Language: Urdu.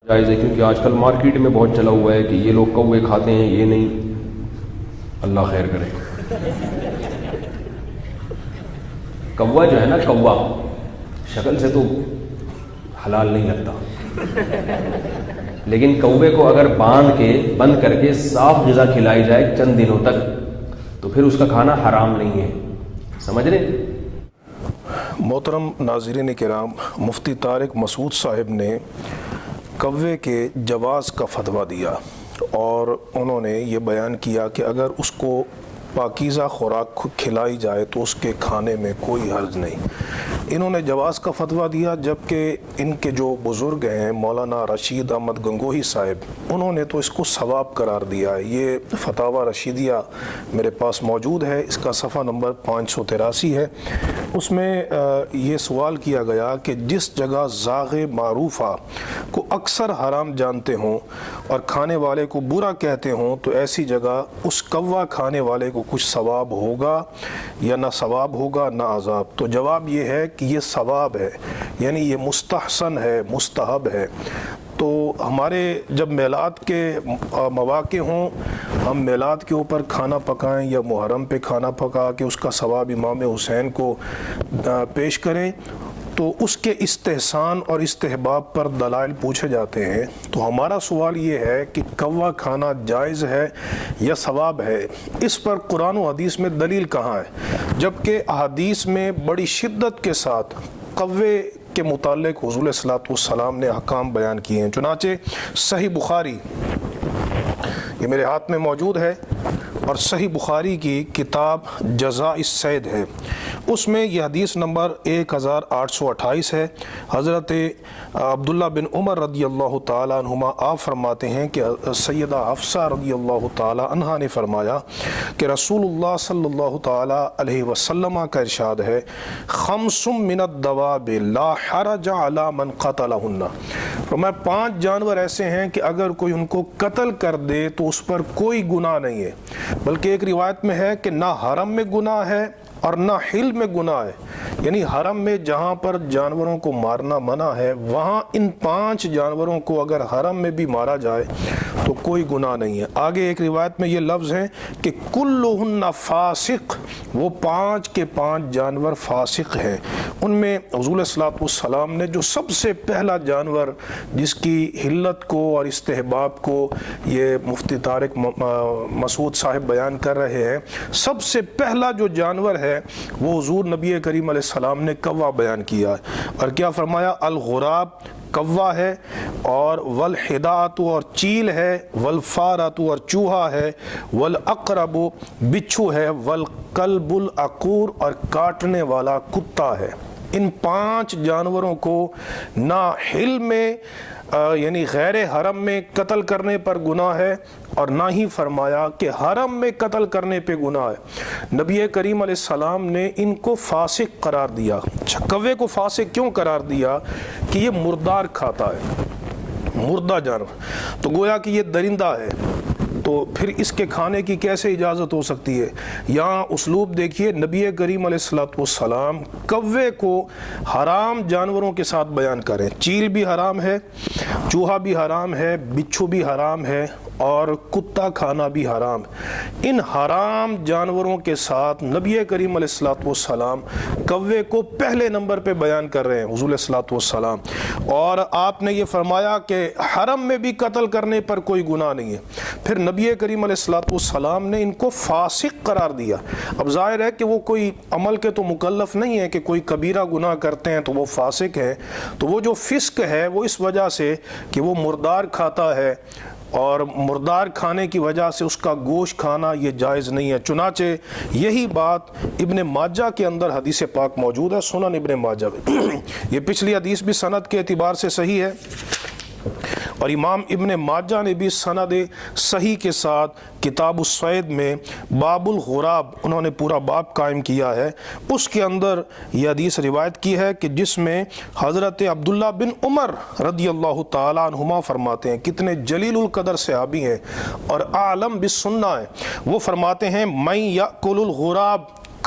جائز ہے، کیونکہ آج کل مارکیٹ میں بہت چلا ہوا ہے کہ یہ لوگ کوے کھاتے ہیں، یہ نہیں، اللہ خیر کرے۔ کوا جو ہے نا، کوا شکل سے تو حلال نہیں لگتا، لیکن کوے کو اگر بند کر کے صاف غذا کھلائی جائے چند دنوں تک تو پھر اس کا کھانا حرام نہیں ہے، سمجھ رہے؟ محترم ناظرین کرام، مفتی طارق مسعود صاحب نے کوے کے جواز کا فتویٰ دیا اور انہوں نے یہ بیان کیا کہ اگر اس کو پاکیزہ خوراک کھلائی جائے تو اس کے کھانے میں کوئی حرج نہیں۔ انہوں نے جواز کا فتویٰ دیا، جبکہ ان کے جو بزرگ ہیں مولانا رشید احمد گنگوہی صاحب، انہوں نے تو اس کو ثواب قرار دیا ہے۔ یہ فتاوی رشیدیہ میرے پاس موجود ہے، اس کا صفحہ نمبر 583 ہے۔ اس میں یہ سوال کیا گیا کہ جس جگہ ذاغ معروفہ کو اکثر حرام جانتے ہوں اور کھانے والے کو برا کہتے ہوں تو ایسی جگہ اس کوا کھانے والے کو کچھ ثواب ہوگا یا نہ ثواب ہوگا نہ عذاب؟ تو جواب یہ ہے کہ یہ ثواب ہے، یعنی یہ مستحسن ہے، مستحب ہے۔ تو ہمارے جب میلاد کے مواقع ہوں، ہم میلاد کے اوپر کھانا پکائیں یا محرم پہ کھانا پکا کے اس کا ثواب امام حسین کو پیش کریں، تو اس کے استحسان اور استحباب پر دلائل پوچھے جاتے ہیں۔ تو ہمارا سوال یہ ہے کہ کوا کھانا جائز ہے یا ثواب ہے؟ اس پر قرآن و حدیث میں دلیل کہاں ہے؟ جبکہ احادیث میں بڑی شدت کے ساتھ کوے کے متعلق حضور صلی اللہ علیہ وسلم نے احکام بیان کیے ہیں۔ چنانچہ صحیح بخاری، یہ میرے ہاتھ میں موجود ہے، اور صحیح بخاری کی کتاب جزاء الصید ہے، اس میں یہ حدیث نمبر 1828 ہے۔ حضرت عبداللہ بن عمر رضی اللہ تعالیٰ عنہما آپ فرماتے ہیں کہ سیدہ حفصہ رضی اللہ تعالیٰ عنہا نے فرمایا کہ رسول اللہ صلی اللہ تعالیٰ علیہ وسلم کا ارشاد ہے، خمس من الدواب لا حرج علی من قتلہن۔ فرمایا 5 جانور ایسے ہیں کہ اگر کوئی ان کو قتل کر دے تو اس پر کوئی گناہ نہیں ہے، بلکہ ایک روایت میں ہے کہ نہ حرم میں گناہ ہے اور نہ حل میں گناہ ہے، یعنی حرم میں جہاں پر جانوروں کو مارنا منع ہے، وہاں ان 5 جانوروں کو اگر حرم میں بھی مارا جائے تو کوئی گناہ نہیں ہے۔ آگے ایک روایت میں یہ لفظ ہیں کہ کلہن فاسق، وہ 5 کے 5 جانور فاسق ہیں۔ ان میں حضور صلی اللہ علیہ وسلم نے جو سب سے پہلا جانور جس کی حلت کو اور استحباب کو یہ مفتی طارق مسعود صاحب بیان کر رہے ہیں، سب سے پہلا جو جانور ہے وہ حضور نبی کریم علیہ السلام نے کوا بیان کیا ہے، اور کیا فرمایا؟ الغراب کوا ہے، اور والحدات اور چیل ہے، والفارات اور چوہا ہے، والاقرب بچھو ہے، والقلب العقور اور کاٹنے والا کتا ہے۔ ان 5 جانوروں کو نہ حل میں یعنی غیر حرم میں قتل کرنے پر گناہ ہے، اور نہ ہی فرمایا کہ حرم میں قتل کرنے پہ گناہ ہے۔ نبی کریم علیہ السلام نے ان کو فاسق قرار دیا۔ کوے کو فاسق کیوں قرار دیا؟ کہ یہ مردار کھاتا ہے، مردہ جانور، تو گویا کہ یہ درندہ ہے، تو پھر اس کے کھانے کی کیسے اجازت ہو سکتی ہے؟ یہاں اسلوب دیکھیے، نبی کریم علیہ السلام کوے کو حرام جانوروں کے ساتھ بیان کریں۔ چیل بھی حرام ہے، چوہا بھی حرام ہے، بچھو بھی حرام ہے، اور کتا کھانا بھی حرام۔ ان حرام جانوروں کے ساتھ نبی کریم علیہ السلام کوے کو پہلے نمبر پہ بیان کر رہے ہیں حضور صلی اللہ علیہ وسلم، اور آپ نے یہ فرمایا کہ حرم میں بھی قتل کرنے پر کوئی گناہ نہیں ہے۔ پھر نبی کریم علیہ السلام نے ان کو فاسق قرار دیا۔ اب ظاہر ہے کہ وہ کوئی عمل کے تو مکلف نہیں ہے کہ کوئی کبیرہ گناہ کرتے ہیں تو وہ فاسق ہے، تو وہ جو فسق ہے وہ اس وجہ سے کہ وہ مردار کھاتا ہے، اور مردار کھانے کی وجہ سے اس کا گوشت کھانا یہ جائز نہیں ہے۔ چنانچہ یہی بات ابن ماجہ کے اندر حدیث پاک موجود ہے، سنن ابن ماجہ میں۔ یہ پچھلی حدیث بھی سند کے اعتبار سے صحیح ہے، اور امام ابن ماجہ نے بھی سند صحیح کے ساتھ کتاب الصید میں باب الغراب انہوں نے پورا باب قائم کیا ہے۔ اس کے اندر یہ حدیث روایت کی ہے کہ جس میں حضرت عبداللہ بن عمر رضی اللہ تعالیٰ عنہما فرماتے ہیں، کتنے جلیل القدر صحابی ہیں اور عالم بالسنہ ہیں، وہ فرماتے ہیں من یأکل الغراب